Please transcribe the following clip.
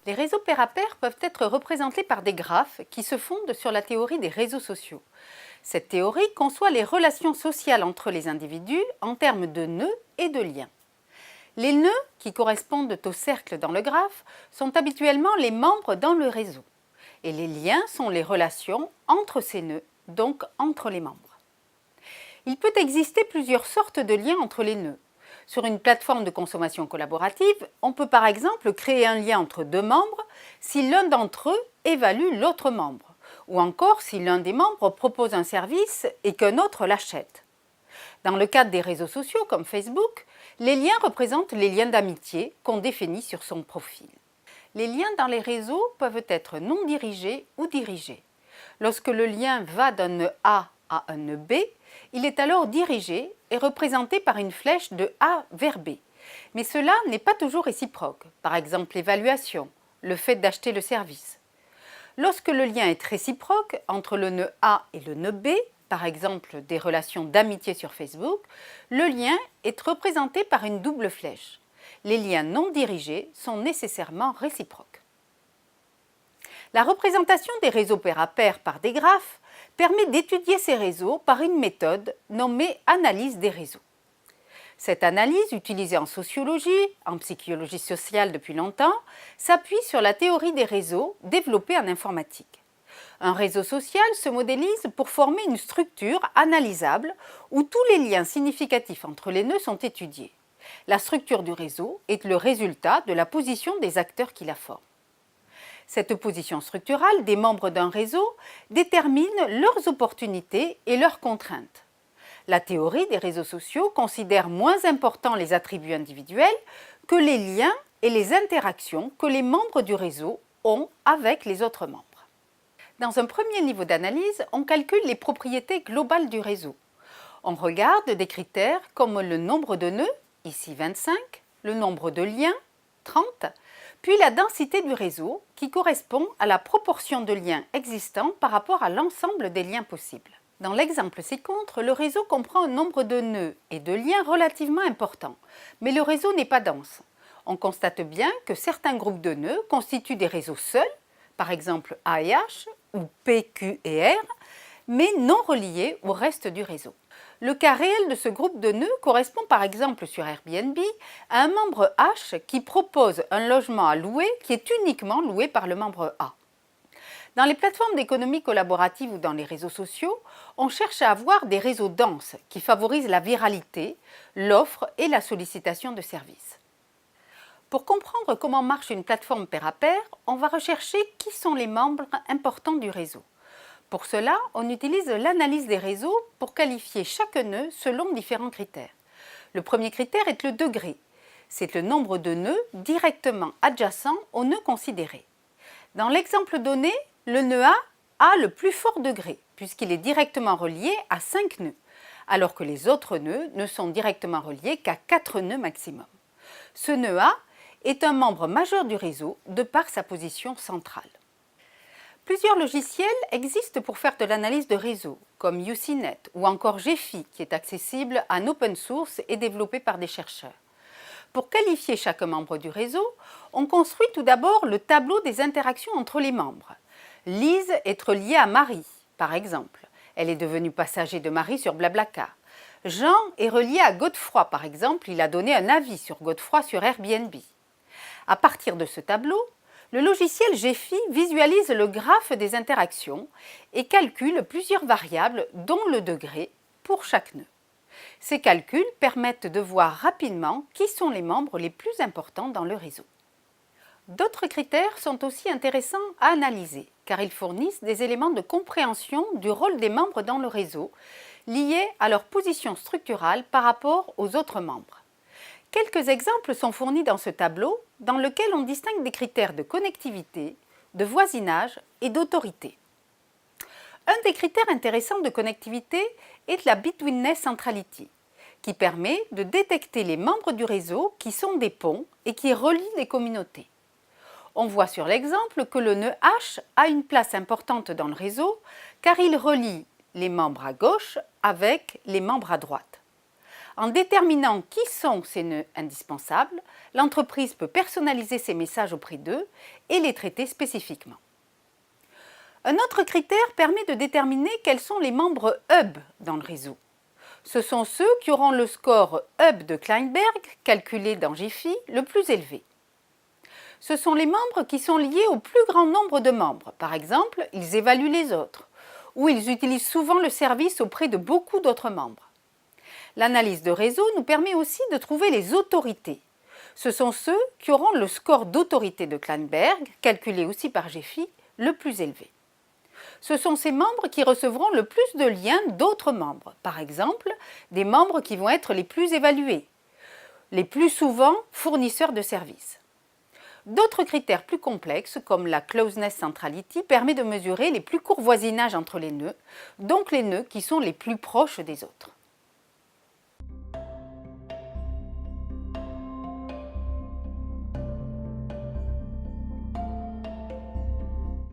Les réseaux pair à pair peuvent être représentés par des graphes qui se fondent sur la théorie des réseaux sociaux. Cette théorie conçoit les relations sociales entre les individus en termes de nœuds et de liens. Les nœuds, qui correspondent aux cercles dans le graphe, sont habituellement les membres dans le réseau. Et les liens sont les relations entre ces nœuds, donc entre les membres. Il peut exister plusieurs sortes de liens entre les nœuds. Sur une plateforme de consommation collaborative, on peut par exemple créer un lien entre deux membres si l'un d'entre eux évalue l'autre membre, ou encore si l'un des membres propose un service et qu'un autre l'achète. Dans le cadre des réseaux sociaux comme Facebook, les liens représentent les liens d'amitié qu'on définit sur son profil. Les liens dans les réseaux peuvent être non dirigés ou dirigés. Lorsque le lien va d'un nœud A à un nœud B, il est alors dirigé et représenté par une flèche de A vers B. Mais cela n'est pas toujours réciproque, par exemple l'évaluation, le fait d'acheter le service. Lorsque le lien est réciproque entre le nœud A et le nœud B, par exemple des relations d'amitié sur Facebook, le lien est représenté par une double flèche. Les liens non dirigés sont nécessairement réciproques. La représentation des réseaux pair à pair par des graphes permet d'étudier ces réseaux par une méthode nommée analyse des réseaux. Cette analyse, utilisée en sociologie, en psychologie sociale depuis longtemps, s'appuie sur la théorie des réseaux développée en informatique. Un réseau social se modélise pour former une structure analysable où tous les liens significatifs entre les nœuds sont étudiés. La structure du réseau est le résultat de la position des acteurs qui la forment. Cette position structurale des membres d'un réseau détermine leurs opportunités et leurs contraintes. La théorie des réseaux sociaux considère moins importants les attributs individuels que les liens et les interactions que les membres du réseau ont avec les autres membres. Dans un premier niveau d'analyse, on calcule les propriétés globales du réseau. On regarde des critères comme le nombre de nœuds, ici 25, le nombre de liens, 30, puis la densité du réseau, qui correspond à la proportion de liens existants par rapport à l'ensemble des liens possibles. Dans l'exemple ci-contre, le réseau comprend un nombre de nœuds et de liens relativement important, mais le réseau n'est pas dense. On constate bien que certains groupes de nœuds constituent des réseaux seuls, par exemple A et H, ou P, Q et R, mais non reliés au reste du réseau. Le cas réel de ce groupe de nœuds correspond par exemple sur Airbnb à un membre H qui propose un logement à louer qui est uniquement loué par le membre A. Dans les plateformes d'économie collaborative ou dans les réseaux sociaux, on cherche à avoir des réseaux denses qui favorisent la viralité, l'offre et la sollicitation de services. Pour comprendre comment marche une plateforme pair à pair, on va rechercher qui sont les membres importants du réseau. Pour cela, on utilise l'analyse des réseaux pour qualifier chaque nœud selon différents critères. Le premier critère est le degré. C'est le nombre de nœuds directement adjacents au nœud considéré. Dans l'exemple donné, le nœud A a le plus fort degré, puisqu'il est directement relié à 5 nœuds, alors que les autres nœuds ne sont directement reliés qu'à 4 nœuds maximum. Ce nœud A est un membre majeur du réseau de par sa position centrale. Plusieurs logiciels existent pour faire de l'analyse de réseau, comme UCNet ou encore Gephi, qui est accessible en open source et développé par des chercheurs. Pour qualifier chaque membre du réseau, on construit tout d'abord le tableau des interactions entre les membres. Lise est reliée à Marie, par exemple. Elle est devenue passager de Marie sur Blablacar. Jean est relié à Godefroy, par exemple. Il a donné un avis sur Godefroy sur Airbnb. À partir de ce tableau, le logiciel Gephi visualise le graphe des interactions et calcule plusieurs variables, dont le degré, pour chaque nœud. Ces calculs permettent de voir rapidement qui sont les membres les plus importants dans le réseau. D'autres critères sont aussi intéressants à analyser, car ils fournissent des éléments de compréhension du rôle des membres dans le réseau, liés à leur position structurale par rapport aux autres membres. Quelques exemples sont fournis dans ce tableau, dans lequel on distingue des critères de connectivité, de voisinage et d'autorité. Un des critères intéressants de connectivité est la Betweenness Centrality, qui permet de détecter les membres du réseau qui sont des ponts et qui relient les communautés. On voit sur l'exemple que le nœud H a une place importante dans le réseau car il relie les membres à gauche avec les membres à droite. En déterminant qui sont ces nœuds indispensables, l'entreprise peut personnaliser ses messages auprès d'eux et les traiter spécifiquement. Un autre critère permet de déterminer quels sont les membres hub dans le réseau. Ce sont ceux qui auront le score hub de Kleinberg, calculé dans Jiffy, le plus élevé. Ce sont les membres qui sont liés au plus grand nombre de membres. Par exemple, ils évaluent les autres, ou ils utilisent souvent le service auprès de beaucoup d'autres membres. L'analyse de réseau nous permet aussi de trouver les autorités. Ce sont ceux qui auront le score d'autorité de Kleinberg, calculé aussi par Jiffy, le plus élevé. Ce sont ces membres qui recevront le plus de liens d'autres membres, par exemple des membres qui vont être les plus évalués, les plus souvent fournisseurs de services. D'autres critères plus complexes, comme la Closeness Centrality, permet de mesurer les plus courts voisinages entre les nœuds, donc les nœuds qui sont les plus proches des autres.